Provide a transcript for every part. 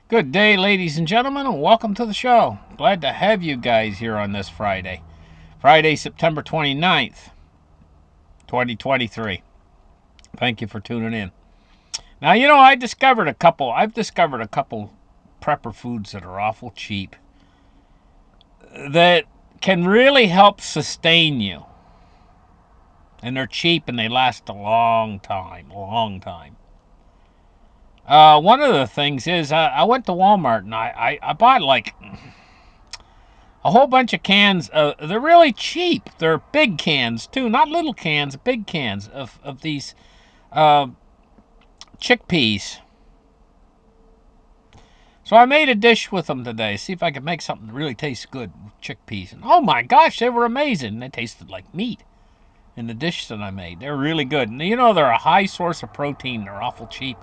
Good day, ladies and gentlemen, and welcome to the show. Glad to have you guys here on this Friday. Friday, September 29th, 2023. Thank you for tuning in. Now, I've discovered a couple prepper foods that are awful cheap that can really help sustain you. And they're cheap and they last a long time, One of the things is I went to Walmart and I bought like a whole bunch of cans. They're really cheap. They're big cans too, not little cans, big cans of these uh, chickpeas. So I made a dish with them today. See if I could make something that really tastes good with chickpeas. And oh my gosh, they were amazing. They tasted like meat in the dish that I made. They're really good. And they're a high source of protein. They're awful cheap,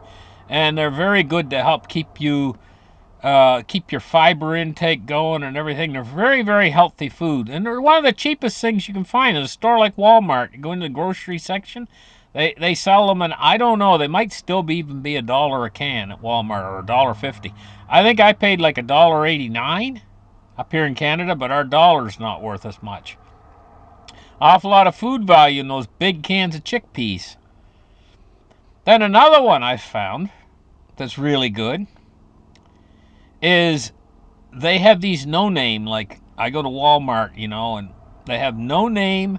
and they're very good to help keep your fiber intake going and everything. They're very, very healthy food. And they're one of the cheapest things you can find in a store like Walmart. You go into the grocery section, they sell them, and I don't know, they might still even be $1 a can at Walmart or $1.50. I think I paid like $1.89 up here in Canada, but our dollar's not worth as much. Awful lot of food value in those big cans of chickpeas. Then another one I found that's really good is they have these no name, like I go to Walmart, and they have no name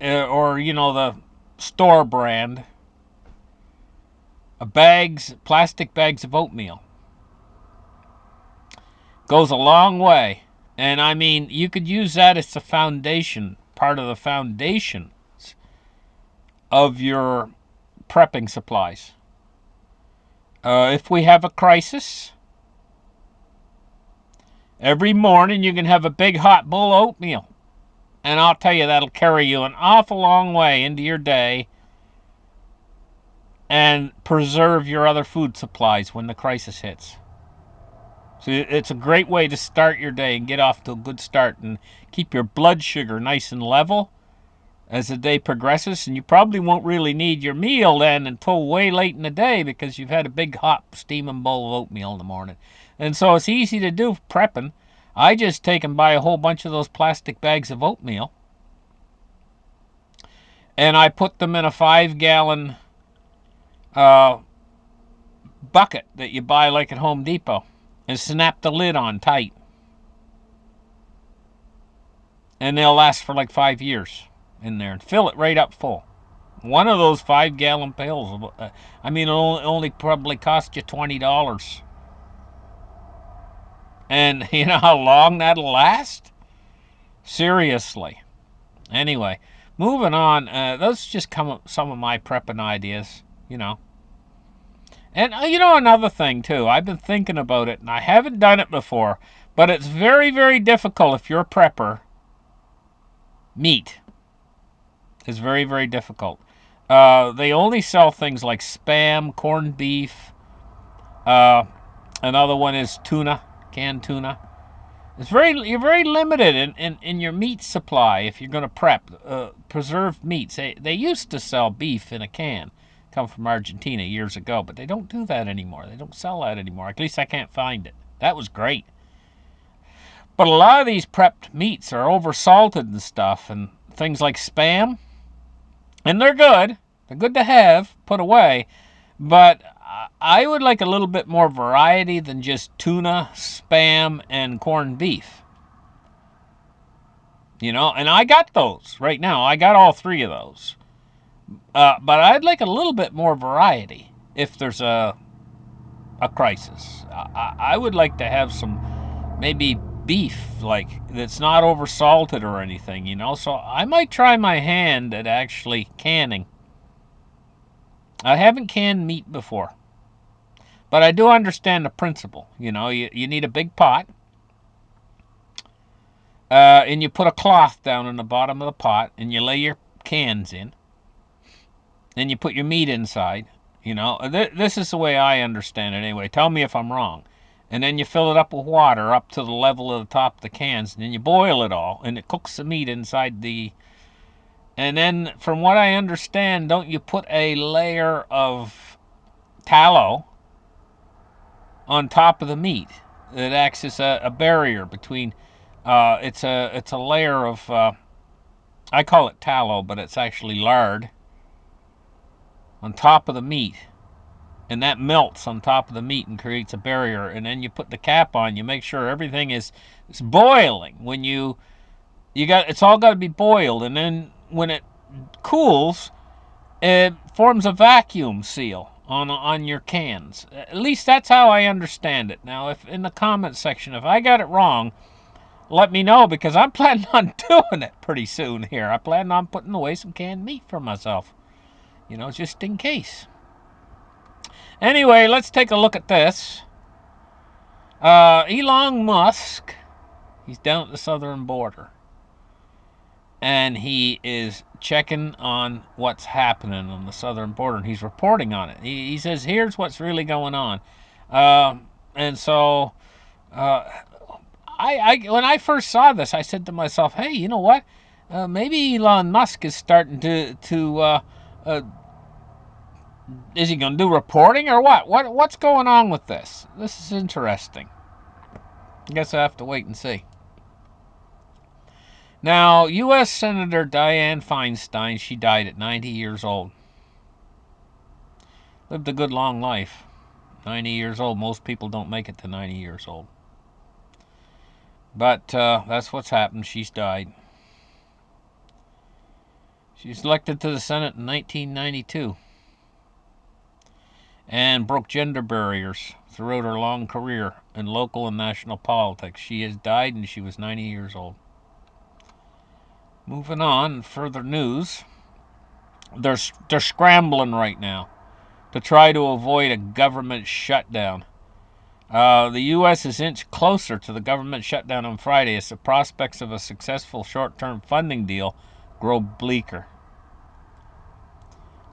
or the store brand plastic bags of oatmeal. Goes a long way. And I mean, you could use that as the foundation, part of the foundation of your prepping supplies. If we have a crisis, every morning you can have a big hot bowl of oatmeal. And I'll tell you, that'll carry you an awful long way into your day and preserve your other food supplies when the crisis hits. So it's a great way to start your day and get off to a good start and keep your blood sugar nice and level as the day progresses. And you probably won't really need your meal then until way late in the day because you've had a big hot steaming bowl of oatmeal in the morning. And so it's easy to do prepping. I just take and buy a whole bunch of those plastic bags of oatmeal, and I put them in a 5-gallon uh, bucket that you buy like at Home Depot and snap the lid on tight. And they'll last for like 5 years in there, and fill it right up full. One of those 5-gallon pails, it'll only probably cost you $20. And you know how long that'll last? Seriously. Anyway, moving on. Those just come up some of my prepping ideas, And another thing too, I've been thinking about it and I haven't done it before, but it's very, very difficult if you're a prepper. Meat is very, very difficult. They only sell things like Spam, corned beef. Uh, Another one is tuna, canned tuna. You're very limited in your meat supply if you're going to prep preserved meats. They used to sell beef in a can, come from Argentina years ago, but they don't do that anymore. They don't sell that anymore. At least I can't find it. That was great. But a lot of these prepped meats are over salted and stuff, and things like Spam, and they're good. They're good to have, put away, but I would like a little bit more variety than just tuna, Spam, and corned beef. And I got those right now. I got all three of those. But I'd like a little bit more variety if there's a crisis. I would like to have some maybe beef, like that's not over salted or anything. So I might try my hand at actually canning. I haven't canned meat before, but I do understand the principle. You need a big pot, and you put a cloth down in the bottom of the pot, and you lay your cans in, and you put your meat inside. This is the way I understand it anyway. Tell me if I'm wrong. And then you fill it up with water up to the level of the top of the cans, and then you boil it all, and it cooks the meat inside the. And then, from what I understand, don't you put a layer of tallow on top of the meat. It acts as a barrier between. It's a layer of. I call it tallow, but it's actually lard on top of the meat, and that melts on top of the meat and creates a barrier. And then you put the cap on. You make sure everything is boiling. When it's all got to be boiled, and then when it cools, it forms a vacuum seal on your cans. At least that's how I understand it. Now, if in the comment section, if I got it wrong, let me know, because I'm planning on doing it pretty soon here. I plan on putting away some canned meat for myself, just in case. Anyway, let's take a look at this. Elon Musk, he's down at the southern border, and he is checking on what's happening on the southern border, and he's reporting on it. He says, here's what's really going on. And so when I first saw this, I said to myself, hey, you know what? Maybe Elon Musk is starting to is he going to do reporting or what? What's going on with this? This is interesting. I guess I have to wait and see. Now, U.S. Senator Dianne Feinstein, she died at 90 years old. Lived a good long life. 90 years old. Most people don't make it to 90 years old. But that's what's happened. She's died. She was elected to the Senate in 1992 and broke gender barriers throughout her long career in local and national politics. She has died and she was 90 years old. Moving on, further news. They're scrambling right now to try to avoid a government shutdown. The U.S. is inched closer to the government shutdown on Friday as the prospects of a successful short-term funding deal grow bleaker.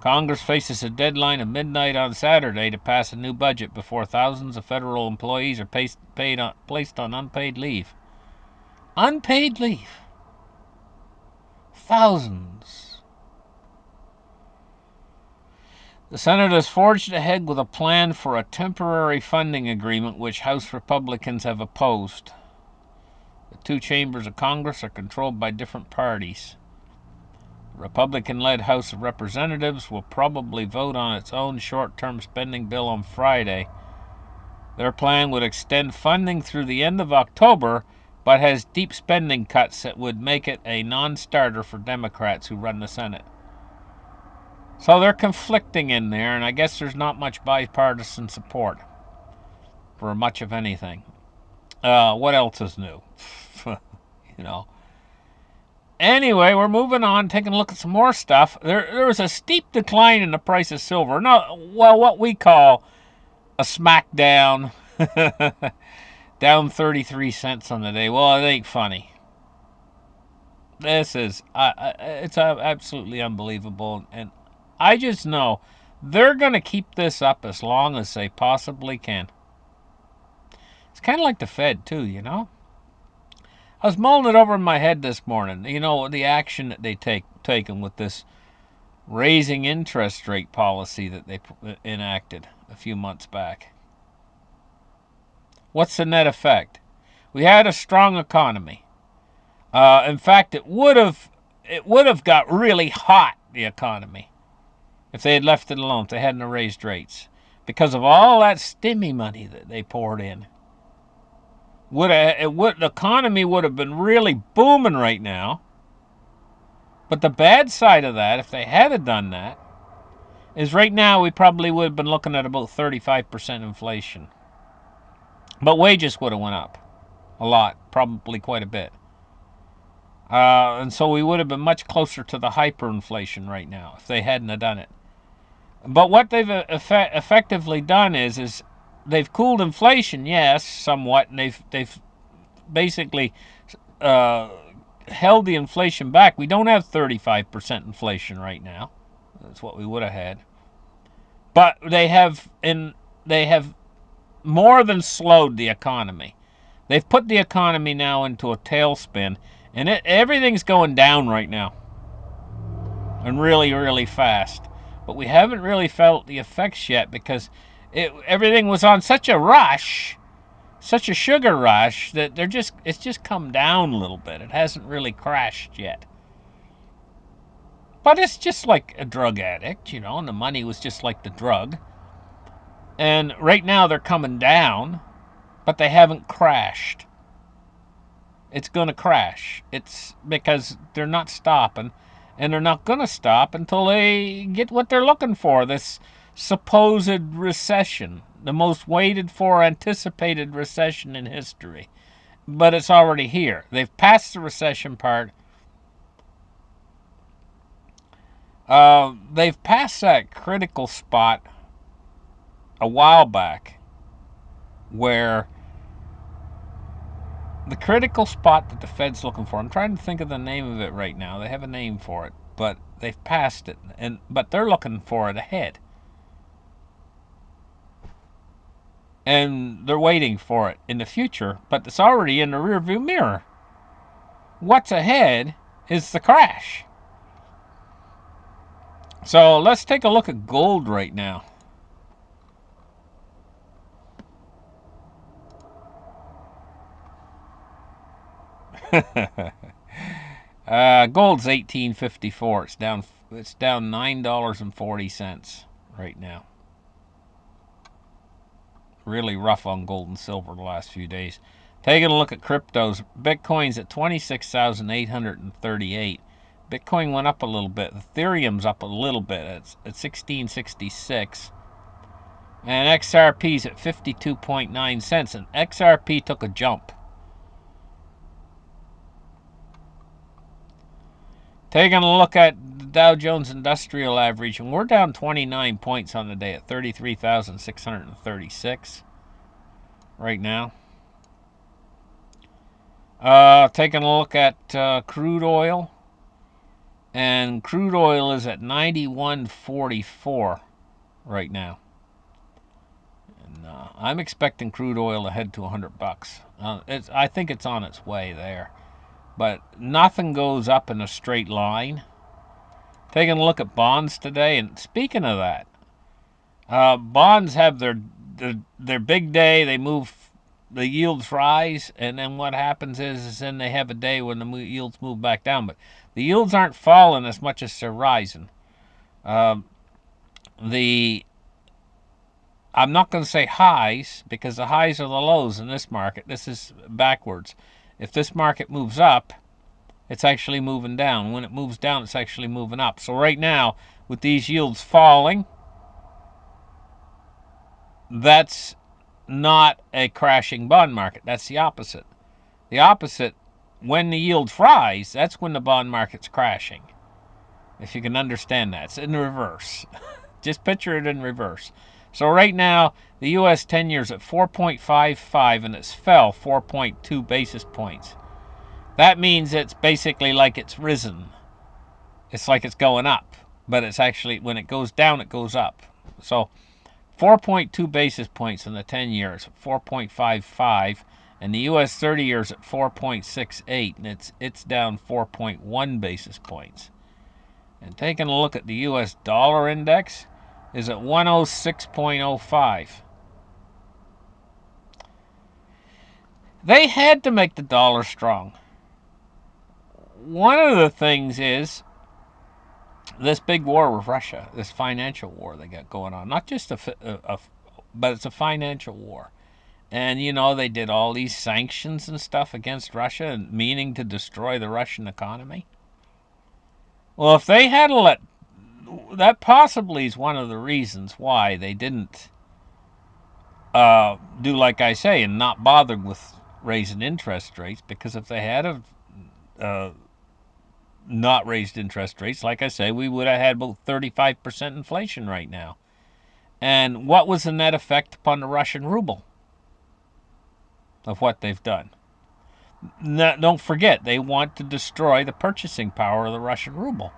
Congress faces a deadline of midnight on Saturday to pass a new budget before thousands of federal employees are placed on unpaid leave. Unpaid leave. Thousands. The Senate has forged ahead with a plan for a temporary funding agreement which House Republicans have opposed. The two chambers of Congress are controlled by different parties. The Republican-led House of Representatives will probably vote on its own short-term spending bill on Friday. Their plan would extend funding through the end of October, but has deep spending cuts that would make it a non-starter for Democrats who run the Senate. So they're conflicting in there, and I guess there's not much bipartisan support for much of anything. What else is new? Anyway, we're moving on, taking a look at some more stuff. There was a steep decline in the price of silver. What we call a smackdown. Down 33 cents on the day. Well, it ain't funny. This is, it's absolutely unbelievable. And I just know they're going to keep this up as long as they possibly can. It's kind of like the Fed, too, I was mulling it over in my head this morning. The action that they taken with this raising interest rate policy that they enacted a few months back. What's the net effect? We had a strong economy. In fact, it would have got really hot, the economy, if they had left it alone, if they hadn't raised rates, because of all that stimmy money that they poured in. The economy would have been really booming right now. But the bad side of that, if they had done that, is right now we probably would have been looking at about 35% inflation. But wages would have went up a lot, probably quite a bit. And so we would have been much closer to the hyperinflation right now if they hadn't done it. But what they've effectively done is they've cooled inflation, yes, somewhat, and they've basically held the inflation back. We don't have 35% inflation right now. That's what we would have had. But they have more than slowed the economy. They've put the economy now into a tailspin, and everything's going down right now, and really, really fast. But we haven't really felt the effects yet because Everything was on such a rush, such a sugar rush, that it's just come down a little bit. It hasn't really crashed yet. But it's just like a drug addict, and the money was just like the drug. And right now they're coming down, but they haven't crashed. It's going to crash. It's because they're not stopping, and they're not going to stop until they get what they're looking for, this supposed recession, the most waited for, anticipated recession in history. But it's already here. They've passed the recession part. They've passed that critical spot a while back where the critical spot that the Fed's looking for. I'm trying to think of the name of it right now. They have a name for it, but they've passed it, but they're looking for it ahead, and they're waiting for it in the future. But it's already in the rearview mirror. What's ahead is the crash. So let's take a look at gold right now. Gold's 1854. It's down. It's down $9.40 right now. Really rough on gold and silver the last few days. Taking a look at cryptos, Bitcoin's at 26,838. Bitcoin went up a little bit. Ethereum's up a little bit. It's at 1666. And XRP's at 52.9 cents. And XRP took a jump. Taking a look at the Dow Jones Industrial Average, and we're down 29 points on the day at 33,636 right now. Taking a look at crude oil, and crude oil is at 91.44 right now. And I'm expecting crude oil to head to $100. I think it's on its way there. But nothing goes up in a straight line. Taking a look at bonds today, and speaking of that, bonds have their big day. They move, the yields rise, and then what happens is then they have a day when the yields move back down. But the yields aren't falling as much as they're rising. I'm not going to say highs, because the highs are the lows in this market. This is backwards. If this market moves up, it's actually moving down. When it moves down, it's actually moving up. So right now, with these yields falling, that's not a crashing bond market. That's the opposite. The opposite, when the yields rise, that's when the bond market's crashing. If you can understand that. It's in reverse. Just picture it in reverse. So right now, the U.S. 10-year's at 4.55, and it's fell 4.2 basis points. That means it's basically like it's risen. It's like it's going up, but it's actually, when it goes down, it goes up. So 4.2 basis points in the 10 years, 4.55, and the U.S. 30 years at 4.68, and it's down 4.1 basis points. And taking a look at the U.S. dollar index, is at 106.05. They had to make the dollar strong. One of the things is this big war with Russia, this financial war they got going on. Not just but it's a financial war. And, they did all these sanctions and stuff against Russia, meaning to destroy the Russian economy. Well, if they had let, that possibly is one of the reasons why they didn't do like I say and not bother with raising interest rates, because if they had not raised interest rates, like I say, we would have had about 35% inflation right now. And what was the net effect upon the Russian ruble of what they've done? Don't forget, they want to destroy the purchasing power of the Russian ruble.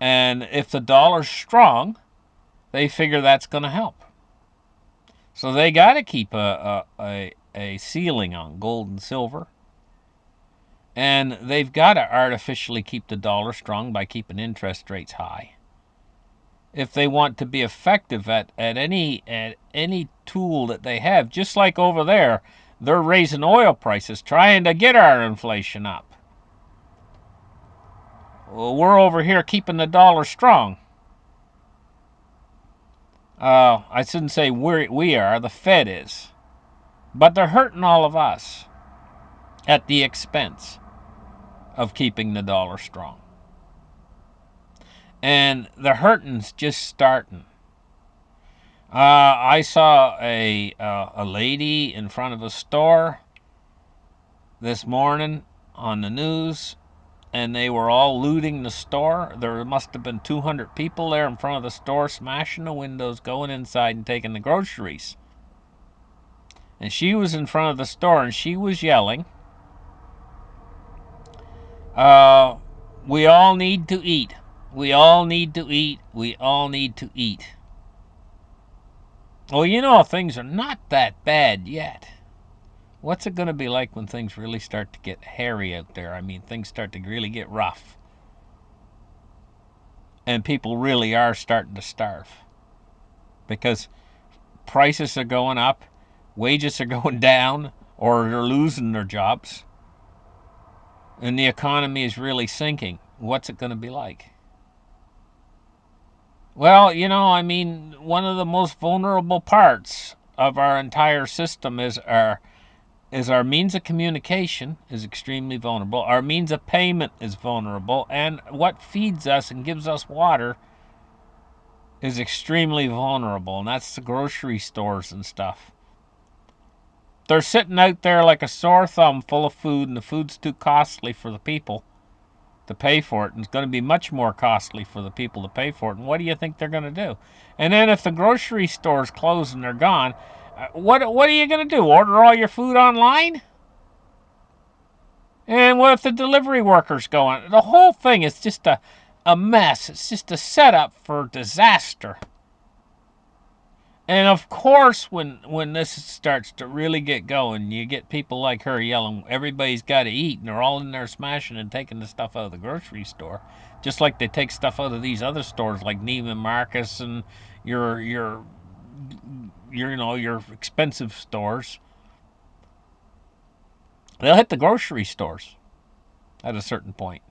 And if the dollar's strong, they figure that's going to help. So they got to keep a ceiling on gold and silver. And they've got to artificially keep the dollar strong by keeping interest rates high. if they want to be effective at any tool that they have. Just like over there, they're raising oil prices, trying to get our inflation up. Well, we're over here keeping the dollar strong. I shouldn't say we are, the Fed is. But they're hurting all of us at the expense of keeping the dollar strong. And the hurting's just starting. I saw a lady in front of a store this morning on the news, and they were all looting the store. There must have been 200 people there in front of the store, smashing the windows, going inside and taking the groceries. And she was in front of the store, and she was yelling, we all need to eat. We all need to eat. We all need to eat. Well, you know, things are not that bad yet. What's it going to be like when things really start to get hairy out there? I mean, things start to really get rough. And people really are starting to starve. Because prices are going up, wages are going down, or they're losing their jobs. And the economy is really sinking. What's it going to be like? Well, you know, I mean, one of the most vulnerable parts of our entire system is our means of communication is extremely vulnerable. Our means of payment is vulnerable, and what feeds us and gives us water is extremely vulnerable, and that's the grocery stores and stuff. They're sitting out there like a sore thumb full of food, and the food's too costly for the people to pay for it, and it's going to be much more costly for the people to pay for it. And what do you think they're going to do? And then if the grocery stores close and they're gone, what are you going to do? Order all your food online? And what if the delivery workers go on? The whole thing is just a mess. It's just a setup for disaster. And of course, when this starts to really get going, you get people like her yelling, everybody's got to eat, and they're all in there smashing and taking the stuff out of the grocery store, just like they take stuff out of these other stores like Neiman Marcus and your your expensive stores. They'll hit the grocery stores at a certain point.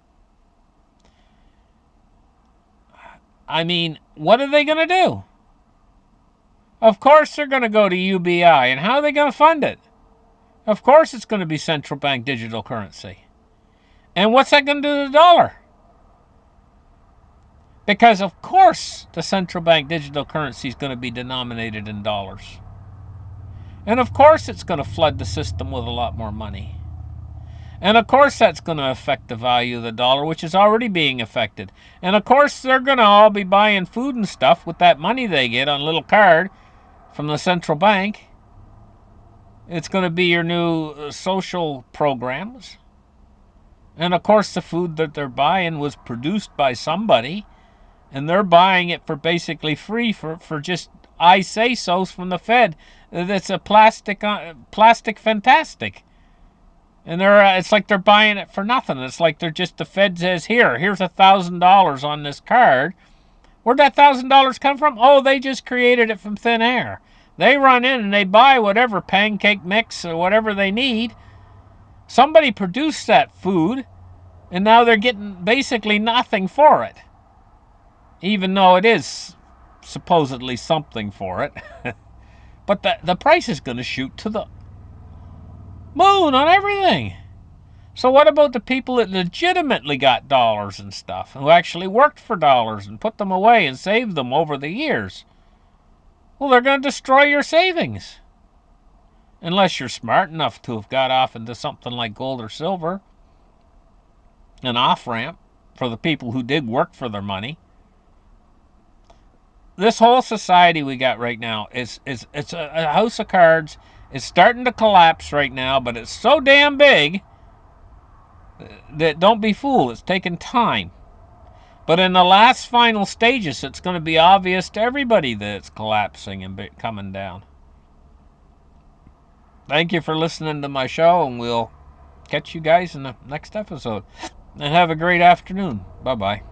I mean, what are they going to do? Of course they're going to go to UBI. And how are they going to fund it? Of course it's going to be central bank digital currency. And what's that going to do to the dollar? Because of course the central bank digital currency is going to be denominated in dollars. And of course it's going to flood the system with a lot more money. And of course that's going to affect the value of the dollar, which is already being affected. And of course they're going to all be buying food and stuff with that money they get on a little card from the central bank. It's going to be your new social programs. And of course the food that they're buying was produced by somebody, and they're buying it for basically free for just I say so's from the Fed. That's a plastic fantastic. And it's like they're buying it for nothing. It's like they're just, the Fed says, here's $1,000 on this card. Where'd that $1,000 come from? Oh, they just created it from thin air. They run in and they buy whatever pancake mix or whatever they need. Somebody produced that food, and now they're getting basically nothing for it. Even though it is supposedly something for it. But the price is going to shoot to the moon on everything. So what about the people that legitimately got dollars and stuff, who actually worked for dollars and put them away and saved them over the years? Well, they're going to destroy your savings. Unless you're smart enough to have got off into something like gold or silver, an off-ramp for the people who did work for their money. This whole society we got right now it's a house of cards. It's starting to collapse right now, but it's so damn big that don't be fooled. It's taking time. But in the last final stages, it's going to be obvious to everybody that it's collapsing and coming down. Thank you for listening to my show, and we'll catch you guys in the next episode. And have a great afternoon. Bye-bye.